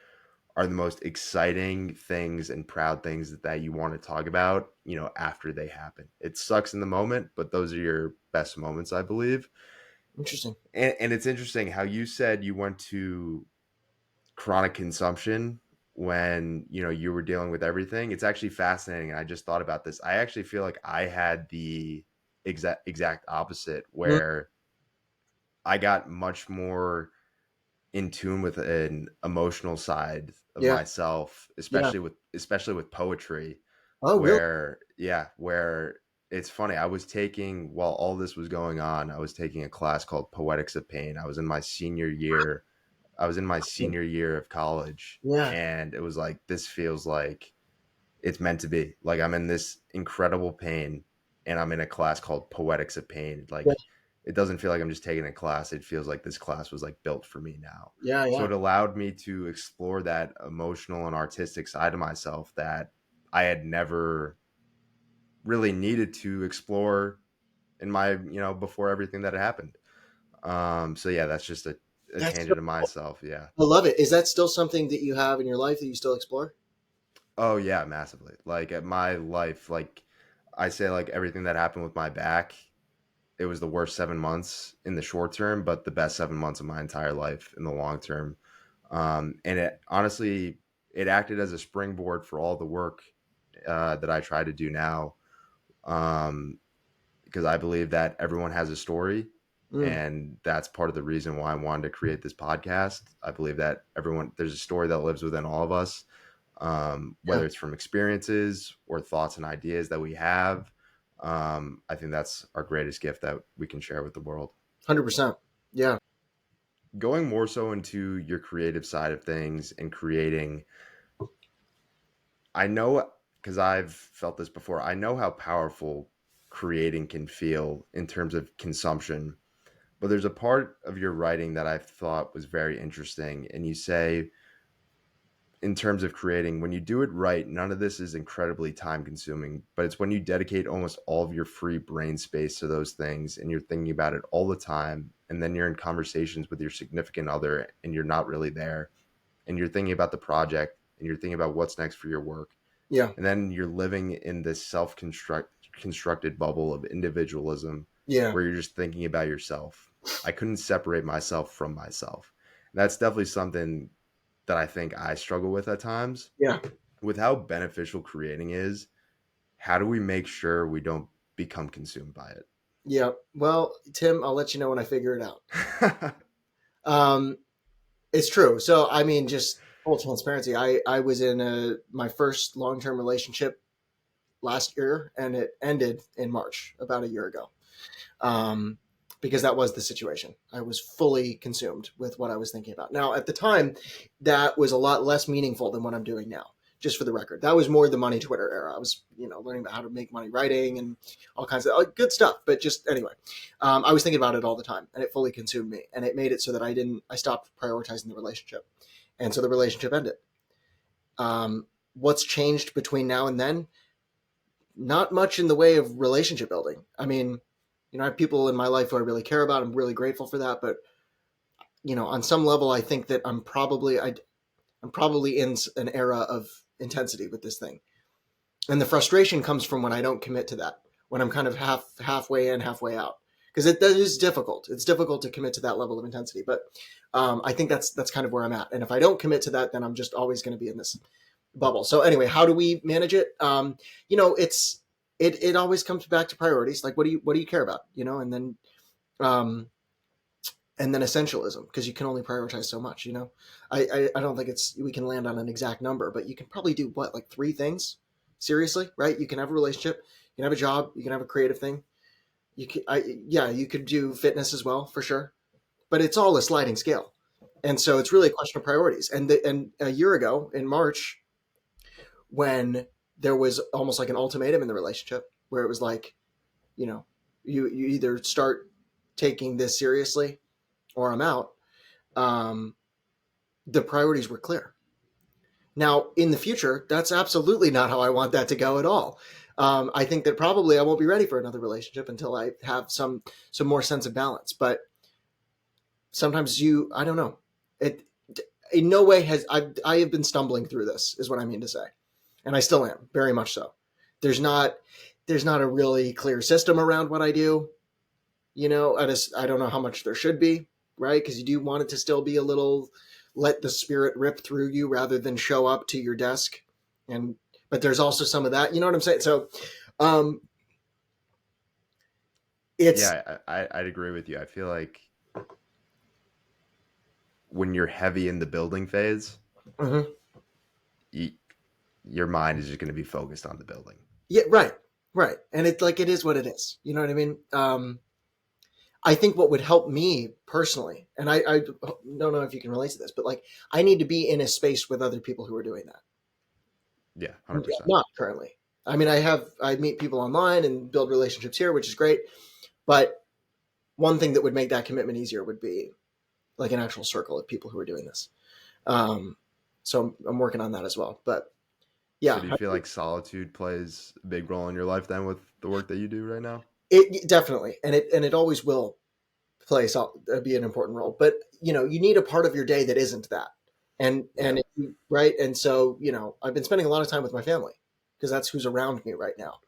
are the most exciting things and proud things that you want to talk about, after they happen. It sucks in the moment, but those are your best moments, I believe. Interesting. And it's interesting how you said you went to chronic consumption when, you were dealing with everything. It's actually fascinating. And I just thought about this. I actually feel like I had the exact opposite Mm, where I got much more in tune with an emotional side of yeah. myself, Yeah. especially with poetry, Oh, really? where it's funny. I was taking while all this was going on, I was taking a class called Poetics of Pain. I was in my senior year. I was in my senior year of college, Yeah. and it was like this feels like it's meant to be. Like I'm in this incredible pain and I'm in a class called Poetics of Pain. Yeah. Like it doesn't feel like I'm just taking a class. It feels like this class was like built for me now. Yeah. So Yeah. it allowed me to explore that emotional and artistic side of myself that I had never really needed to explore in my, before everything that had happened. So yeah, that's just a That's so tangent of cool. myself. Yeah. I love it. Is that still something that you have in your life that you still explore? Oh yeah, massively. Like at my life, like I say, like everything that happened with my back, it was the worst 7 months in the short term, but the best 7 months of my entire life in the long term. And it honestly, it acted as a springboard for all the work that I try to do now. Um, because I believe that everyone has a story, Mm, and that's part of the reason why I wanted to create this podcast. I believe that there's a story that lives within all of us, yeah. whether it's from experiences or thoughts and ideas that we have. I think that's our greatest gift that we can share with the world. 100%. Yeah. Going more so into your creative side of things and creating, I know because I've felt this before, I know how powerful creating can feel in terms of consumption. But there's a part of your writing that I thought was very interesting. And you say, in terms of creating, when you do it right, none of this is incredibly time consuming, but it's when you dedicate almost all of your free brain space to those things and you're thinking about it all the time. And then you're in conversations with your significant other and you're not really there. And you're thinking about the project and you're thinking about what's next for your work. Yeah. And then you're living in this constructed bubble of individualism Yeah. where you're just thinking about yourself. I couldn't separate myself from myself. And that's definitely something that I think I struggle with at times. Yeah. With how beneficial creating is, how do we make sure we don't become consumed by Yeah. Well, Tim, I'll let you know when I figure it out. it? Um, it's true. So, I mean, just full transparency. I was in my first long term relationship last year, and it ended in March, about a year ago. Um, because that was the situation. I was fully consumed with what I was thinking about. Now, at the time, that was a lot less meaningful than what I'm doing now. Just for the record, that was more the money Twitter era. I was, learning about how to make money writing and all kinds of good stuff. But just anyway, I was thinking about it all the time, and it fully consumed me. And it made it so that I stopped prioritizing the relationship, and so the relationship ended. What's changed between now and then? Not much in the way of relationship building. I mean, I have people in my life who I really care about. I'm really grateful for that. But on some level, I think that I'm probably in an era of intensity with this thing, and the frustration comes from when I don't commit to that. When I'm kind of halfway in, halfway out, because that is difficult. It's difficult to commit to that level of intensity. But I think that's kind of where I'm at. And if I don't commit to that, then I'm just always going to be in this bubble. So anyway, how do we manage it? It always comes back to priorities. Like, what do you care about? Um, and then essentialism, because you can only prioritize so much. I don't think we can land on an exact number, but you can probably do what, like three things seriously, right? You can have a relationship, you can have a job, you can have a creative thing. You could do fitness as well, for sure, but it's all a sliding scale. And so it's really a question of priorities. And a year ago in March, when there was almost like an ultimatum in the relationship, where it was like, you know, you either start taking this seriously or I'm out. Um, the priorities were clear. Now, in the future, that's absolutely not how I want that to go at all. I think that probably I won't be ready for another relationship until I have some more sense of balance. But sometimes I don't know. It in no way I have been stumbling through this, is what I mean to say, and I still am, very much so. There's not there's not a really clear system around what I do. I don't know how much there should be, right? Because you do want it to still be a little, let the spirit rip through you rather than show up to your desk. But there's also some of that, you know what I'm saying? So, um, it's, Yeah, I'd agree with you. I feel like when you're heavy in the building phase, mhm. you, your mind is just going to be focused on the building. Yeah, right, right. And it's like, it is what it is. You know what I mean? I think what would help me personally, and I don't know if you can relate to this, but like, I need to be in a space with other people who are doing that. Yeah, I'm 100%. not currently. I mean, I meet people online and build relationships here, which is great. But one thing that would make that commitment easier would be like an actual circle of people who are doing this. Um, so I'm working on that as well. But So yeah, do you feel like solitude plays a big role in your life then with the work that you do right now? it definitely, and it always will be an important role. But you need a part of your day that isn't that. Yeah. Right. And so I've been spending a lot of time with my family because that's who's around me right now.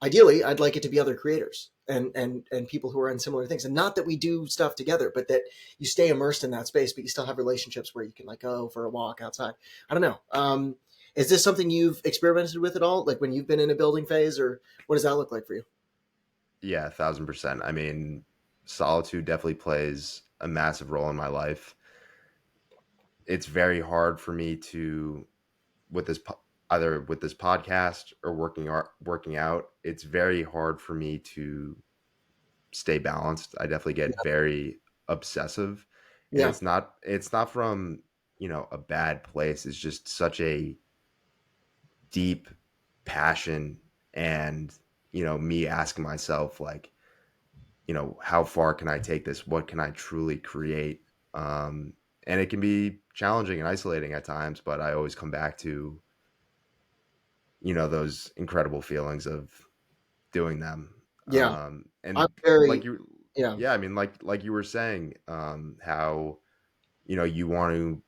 Ideally, I'd like it to be other creators and people who are in similar things, and not that we do stuff together, but that you stay immersed in that space, but you still have relationships where you can like go for a walk outside. I don't know. Is this something you've experimented with at all, like when you've been in a building phase, or what does that look like for you? Yeah, 1,000%. I mean, solitude definitely plays a massive role in my life. It's very hard for me to with either with this podcast or working out. It's very hard for me to stay balanced. I definitely get very obsessive, and Yeah, it's not from, a bad place. It's just such a deep passion, and me asking myself, like, how far can I take this? What can I truly create? Um and it can be challenging and isolating at times, but I always come back to, those incredible feelings of doing them. yeah. I'm And like very, you yeah, Yeah, I mean, like you were saying, how you want to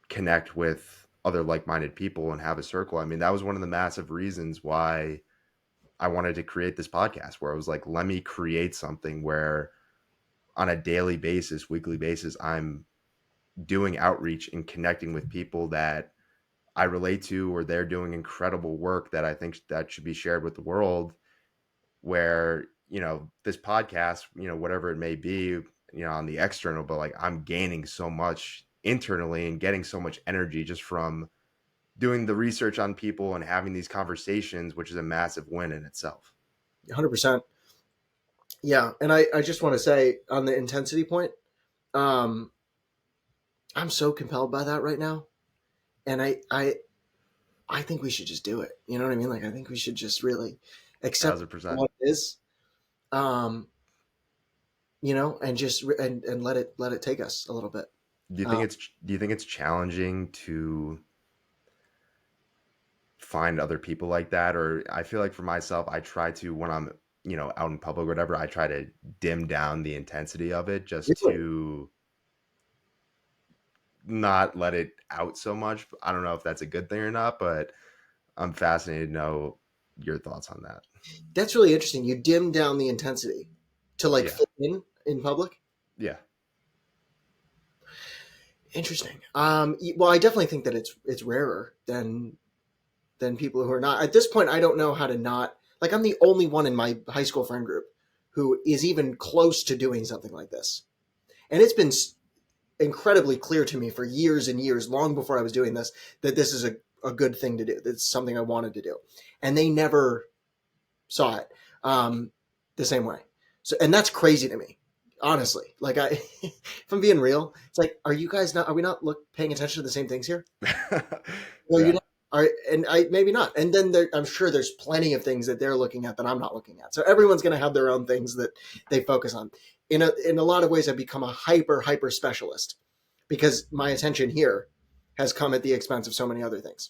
connect with other like-minded people and have a circle. I mean, that was one of the massive reasons why I wanted to create this podcast, where I was like, let me create something where on a daily basis, weekly basis, I'm doing outreach and connecting with people that I relate to, or they're doing incredible work that I think that should be shared with the world. Where, this podcast, whatever it may be, on the external, but like I'm gaining so much internally and getting so much energy just from doing the research on people and having these conversations, which is a massive win in itself. 100%. Yeah, and I just want to say on the intensity point, um, I'm so compelled by that right now, and I think we should just do it. You know what I mean? Like, I think we should just really accept 1,000%. what it is, um, and just and let it take us a little bit. Uh, Do you think it's challenging to find other people like that? Or I feel like for myself, I try to, when I'm, out in public or whatever, I try to dim down the intensity of it just really, to not let it out so much. I don't know if that's a good thing or not, but I'm fascinated to know your thoughts on that. that's really interesting. You dim down the intensity to like Yeah. fit in public. Yeah. Interesting. Well, I definitely think that it's rarer than people who are not. At this point, I don't know how to not like. I'm the only one in my high school friend group who is even close to doing something like this, and it's been incredibly clear to me for years and years, long before I was doing this, that this is a good thing to do. That's something I wanted to do, and they never saw it the same way. So, and that's crazy to me, honestly. Like, if I'm being real, it's like, are you guys not? Are we not paying attention to the same things here? Well, you Yeah. know, are, and I maybe not. And then I'm sure there's plenty of things that they're looking at that I'm not looking at. So everyone's going to have their own things that they focus on. In a lot of ways, I've become a hyper specialist because my attention here has come at the expense of so many other things.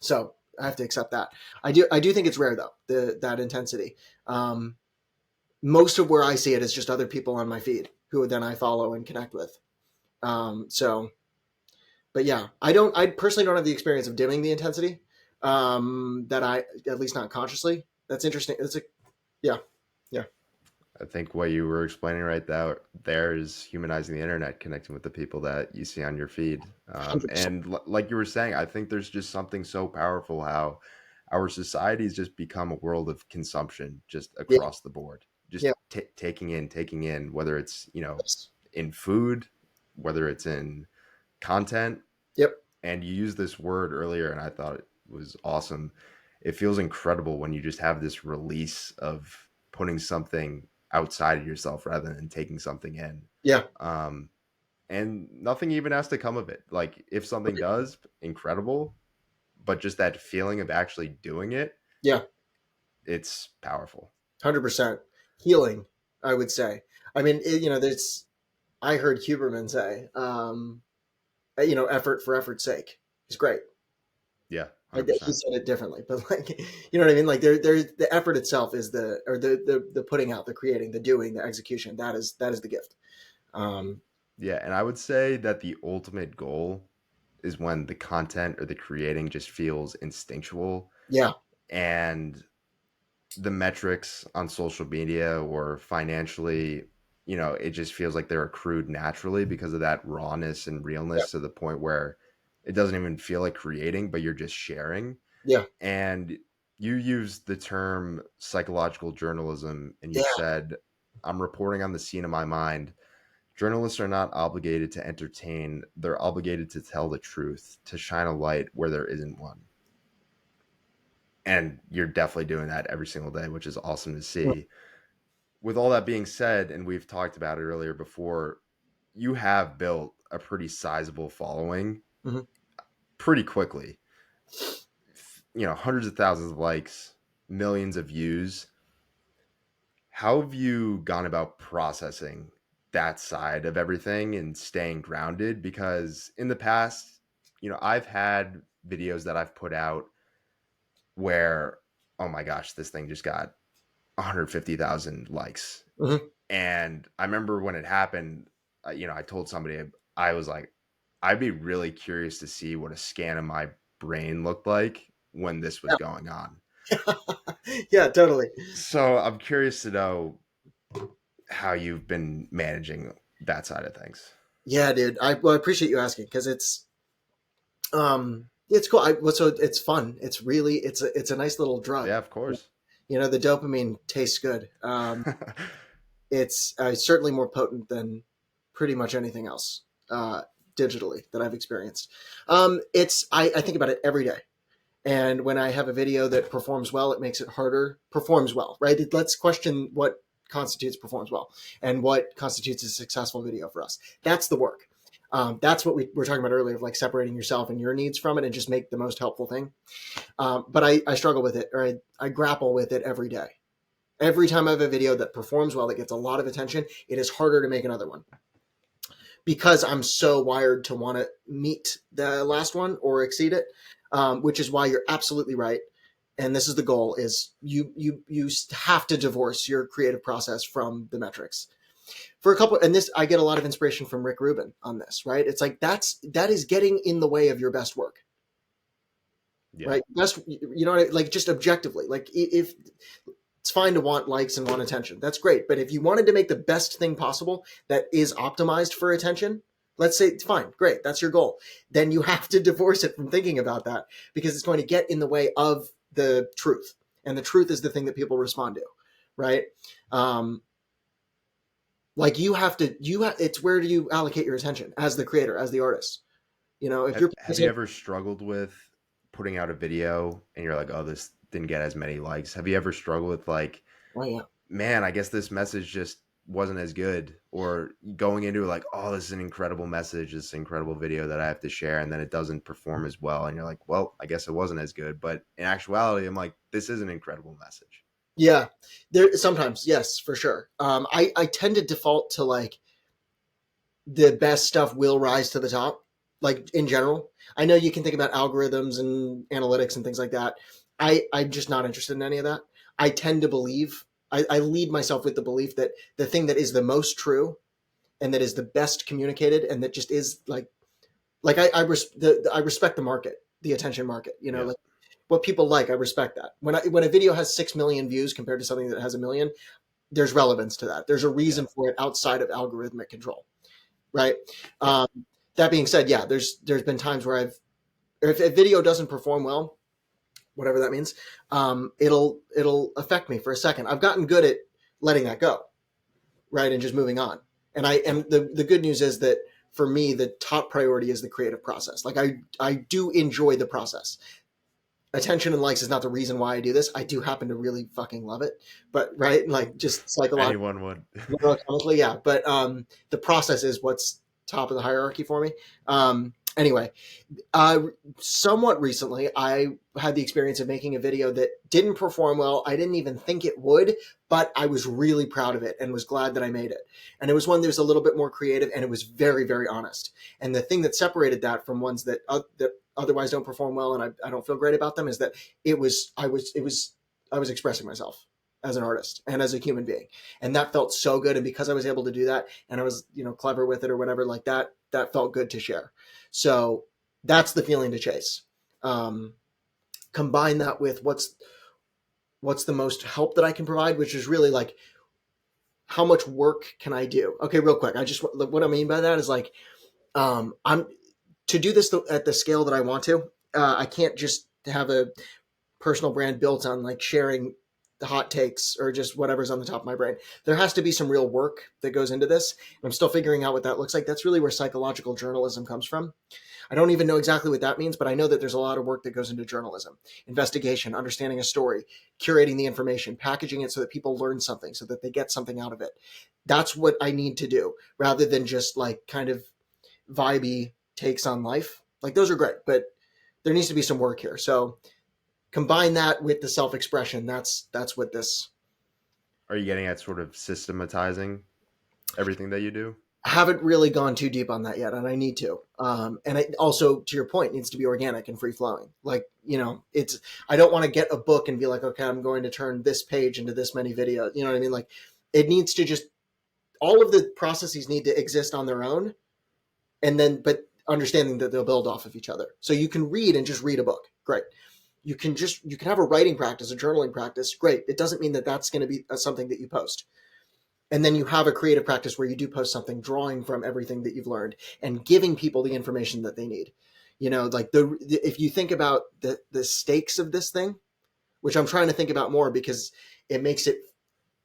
So I have to accept that. I do think it's rare though, that intensity. Um, Most of where I see it is just other people on my feed who then I follow and connect with. So, but yeah, I personally don't have the experience of dimming the intensity. That I, at least not consciously. That's interesting. It's a, yeah, yeah, I think what you were explaining right there is humanizing the internet, connecting with the people that you see on your feed. 100%. And like you were saying, I think there's just something so powerful how our society has just become a world of consumption, just Yeah, across the board, just yeah, taking in, whether it's yes, in food, whether it's in content. yep, And you used this word earlier, and I thought it was awesome. It feels incredible when you just have this release of putting something outside of yourself rather than taking something in. yeah, Um, and nothing even has to come of it. Like if something does, incredible, but just that feeling of actually doing it, yeah, it's powerful. 100% healing. I would say. I mean, there's. I heard Huberman say, effort for effort's sake is great. Yeah, He 100%. said it differently, but like, you know what I mean? Like there's the effort itself is the putting out, the creating, the doing, the execution. That is the gift. Um, Yeah, and I would say that the ultimate goal is when the content or the creating just feels instinctual yeah, and the metrics on social media or financially, it just feels like they're accrued naturally because of that rawness and yeah, realness to the point where it doesn't even feel like creating, but you're just sharing. yeah, And you used the term psychological journalism and you yeah, said, I'm reporting on the scene of my mind. Journalists are not obligated to entertain, they're obligated to tell the truth, to shine a light where there isn't one. And you're definitely doing that every single day, which is awesome to see. With all that being said, and we've talked about it earlier before, you have built a pretty sizable following mm-hmm. pretty quickly. Hundreds of thousands of likes, millions of views. How have you gone about processing that side of everything and staying grounded? Because in the past, I've had videos that I've put out where, oh my gosh, this thing just got 150,000 likes. Mm-hmm. And I remember when it happened, I told somebody, I was like, I'd be really curious to see what a scan of my brain looked like when this was going on. Yeah, yeah, totally. So I'm curious to know how you've been managing that side of things. Yeah, dude. I appreciate you asking because it's cool. So it's fun. It's a nice little drug. Yeah, of course. The dopamine tastes good. It's certainly more potent than pretty much anything else digitally that I've experienced. I think about it every day. And when I have a video that performs well, it makes it harder. Performs well, right? Let's question what constitutes performs well and what constitutes a successful video for us. That's the work. That's what we were talking about earlier of like separating yourself and your needs from it and just make the most helpful thing. But I struggle with it, or I grapple with it every day. Every time I have a video that performs well, that gets a lot of attention, it is harder to make another one because I'm so wired to want to meet the last one or exceed it, which is why you're absolutely right. And this is the goal: is you have to divorce your creative process from the metrics for a couple. And this, I get a lot of inspiration from Rick Rubin on this. Right? It's like that is getting in the way of your best work. Yeah. Right? Best, like just objectively, like if it's fine to want likes and want attention. That's great. But if you wanted to make the best thing possible that is optimized for attention, Let's say, fine, great, that's your goal. Then you have to divorce it from thinking about that because it's going to get in the way of the truth. And the truth is the thing that people respond to, right? Um, like you have to, it's where do you allocate your attention as the creator, as the artist? If you're, Have you ever struggled with putting out a video and you're like, oh, this didn't get as many likes? Have you ever struggled with like, oh yeah, man, I guess this message just wasn't as good, or going into like, oh, this is an incredible message, this incredible video that I have to share, and then it doesn't perform as well, and you're like, well, I guess it wasn't as good, but in actuality, I'm like, this is an incredible message. yeah. There sometimes, yes, for sure. I tend to default to like the best stuff will rise to the top, like in general. I know you can think about algorithms and analytics and things like that. I'm just not interested in any of that. I tend to believe, I lead myself with the belief that the thing that is the most true and that is the best communicated and that just is like I respect the market, the attention market, Yeah, like what people like, I respect that. When a video has 6 million views compared to something that has a million, there's relevance to that. There's a yeah, reason for it outside of algorithmic control, right? yeah. Um, that being said, yeah, there's been times where if a video doesn't perform well, whatever that means, it'll affect me for a second. I've gotten good at letting that go, right, and just moving on. And the good news is that for me, the top priority is the creative process. Like I do enjoy the process. Attention and likes is not the reason why I do this. I do happen to really fucking love it, but right, like just psychologically, Anyone would. yeah. But the process is what's top of the hierarchy for me. Anyway, uh, somewhat recently, I had the experience of making a video that didn't perform well. I didn't even think it would, but I was really proud of it and was glad that I made it. And it was one that was a little bit more creative and it was very, very honest. And the thing that separated that from ones that otherwise don't perform well and I don't feel great about them is that I was expressing myself as an artist and as a human being, and that felt so good. And because I was able to do that, and I was clever with it or whatever like that, that felt good to share. So that's the feeling to chase. Um, Combine that with what's the most help that I can provide, which is really like how much work can I do? Okay, real quick. What I mean by that is like I'm to do this at the scale that I want to. I can't just have a personal brand built on like sharing the hot takes or just whatever's on the top of my brain. There has to be some real work that goes into this. I'm still figuring out what that looks like. That's really where psychological journalism comes from. I don't even know exactly what that means, but I know that there's a lot of work that goes into journalism, investigation, understanding a story, curating the information, packaging it so that people learn something, so that they get something out of it. That's what I need to do rather than just like kind of vibey takes on life. Like those are great, but there needs to be some work here. So combine that with the self-expression. That's what this. Are you getting at sort of systematizing everything that you do? I haven't really gone too deep on that yet, and I need to. And also, to your point, needs to be organic and free flowing. Like it's. I don't want to get a book and be like, okay, I'm going to turn this page into this many videos. You know what I mean? Like, it needs to just all of the processes need to exist on their own, and then but understanding that they'll build off of each other. So you can read and just read a book. Great. You can have a writing practice, a journaling practice. Great. It doesn't mean that that's going to be something that you post. And then you have a creative practice where you do post something, drawing from everything that you've learned and giving people the information that they need. Like if you think about the stakes of this thing, which I'm trying to think about more because it makes it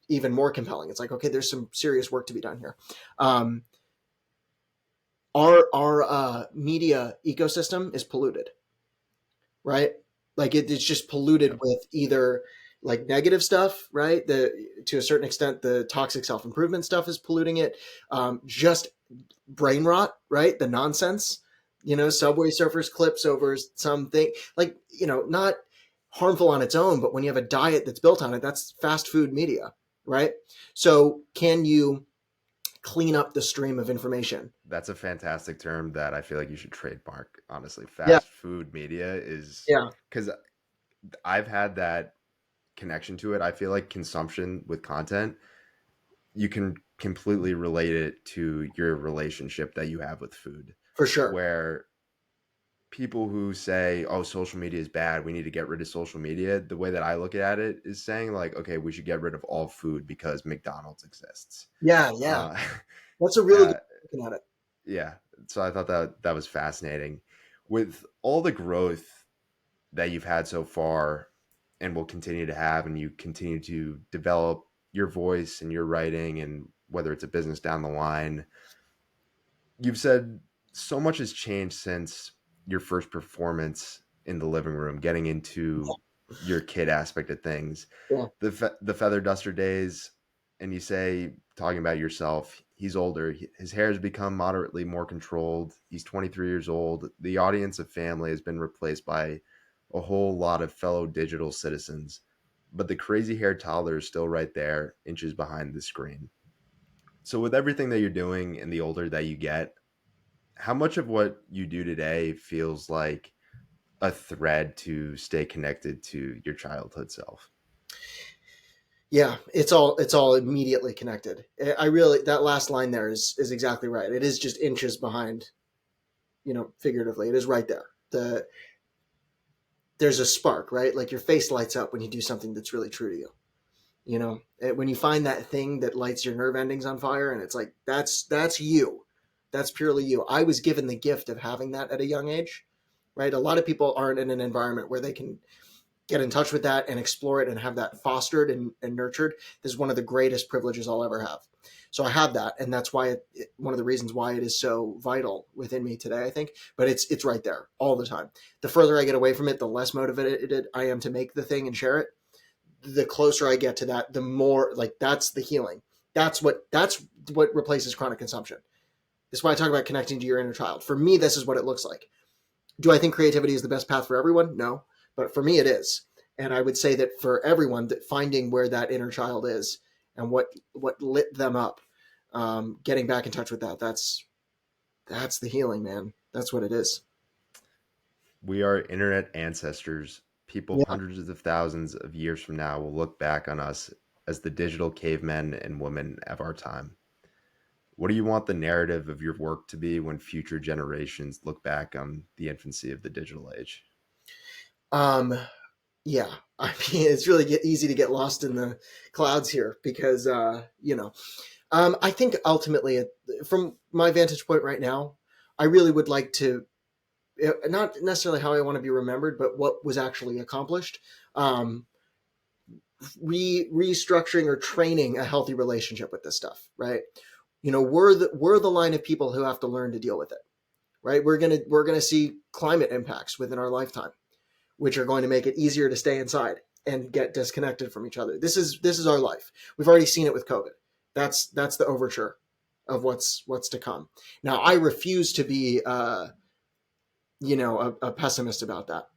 even more compelling. It's like, okay, there's some serious work to be done here. Um, our media ecosystem is polluted, right? Like it's just polluted Yeah. with either like negative stuff, right? To a certain extent, the toxic self improvement stuff is polluting it. Just brain rot, right? The nonsense, Subway Surfers clips over something like not harmful on its own, but when you have a diet that's built on it, that's fast food media, right? So can you clean up the stream of information? That's a fantastic term that I feel like you should trademark. Honestly, Yeah, fast food media is yeah, because I've had that connection to it. I feel like consumption with content, you can completely relate it to your relationship that you have with food, for sure. where people who say, oh, social media is bad, we need to get rid of social media, the way that I look at it is saying, like, okay, we should get rid of all food because McDonald's exists. Yeah, yeah. Uh, That's a really good uh, way of looking at it. yeah, So I thought that that was fascinating. With all the growth that you've had so far and will continue to have, and you continue to develop your voice and your writing, and whether it's a business down the line, you've said so much has changed since your first performance in the living room, getting into your kid aspect of things, Yeah. the feather duster days, and you say, talking about yourself, he's older, his hair has become moderately more controlled, he's 23 years old, the audience of family has been replaced by a whole lot of fellow digital citizens, but the crazy haired toddler is still right there, inches behind the screen. So with everything that you're doing and the older that you get, how much of what you do today feels like a thread to stay connected to your childhood self? Yeah, it's all immediately connected. I really, that last line there is exactly right. It is just inches behind, figuratively. It is right there. There's a spark, right? Like your face lights up when you do something that's really true to you. When you find that thing that lights your nerve endings on fire, and it's like that's you. That's purely you. I was given the gift of having that at a young age, right? A lot of people aren't in an environment where they can get in touch with that and explore it and have that fostered and nurtured. This is one of the greatest privileges I'll ever have. So I have that, and that's why one of the reasons why it is so vital within me today, I think. But it's right there all the time. The further I get away from it, the less motivated I am to make the thing and share it. The closer I get to that, the more, like, that's the healing. That's what replaces chronic consumption. This is why I talk about connecting to your inner child. For me, this is what it looks like. Do I think creativity is the best path for everyone? No, but for me, it is. And I would say that for everyone, that finding where that inner child is and what lit them up, getting back in touch with that's the healing, man. That's what it is. We are internet ancestors. People Yeah. hundreds of thousands of years from now will look back on us as the digital cavemen and women of our time. What do you want the narrative of your work to be when future generations look back on the infancy of the digital age? Um, yeah. I mean, it's really easy to get lost in the clouds here because, I think ultimately, from my vantage point right now, I really would like to, not necessarily how I want to be remembered, but what was actually accomplished. Um, restructuring or training a healthy relationship with this stuff, right? We're the line of people who have to learn to deal with it, right? We're gonna see climate impacts within our lifetime, which are going to make it easier to stay inside and get disconnected from each other. This is our life. We've already seen it with COVID. That's the overture of what's to come. Now, I refuse to be a pessimist about that.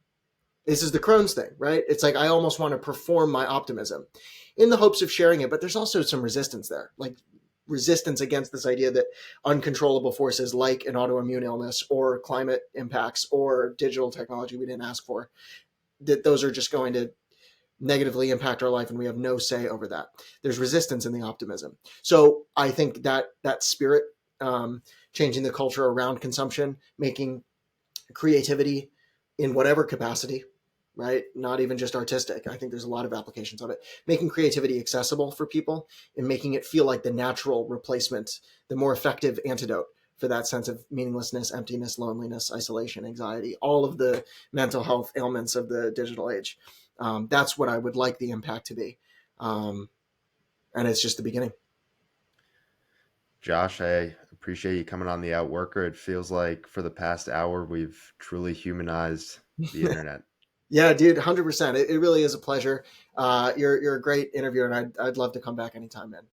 This is the Crohn's thing, right? It's like I almost want to perform my optimism in the hopes of sharing it, but there's also some resistance there, like resistance against this idea that uncontrollable forces like an autoimmune illness or climate impacts or digital technology we didn't ask for, that those are just going to negatively impact our life and we have no say over that. There's resistance in the optimism. So I think that spirit, changing the culture around consumption, making creativity in whatever capacity, right? Not even just artistic. I think there's a lot of applications of it. Making creativity accessible for people and making it feel like the natural replacement, the more effective antidote for that sense of meaninglessness, emptiness, loneliness, isolation, anxiety, all of the mental health ailments of the digital age. That's what I would like the impact to be. Um, and it's just the beginning. Josh, I appreciate you coming on the Outworker. It feels like for the past hour, we've truly humanized the internet. Yeah, dude, 100%. It really is a pleasure. You're a great interviewer, and I'd love to come back anytime, man.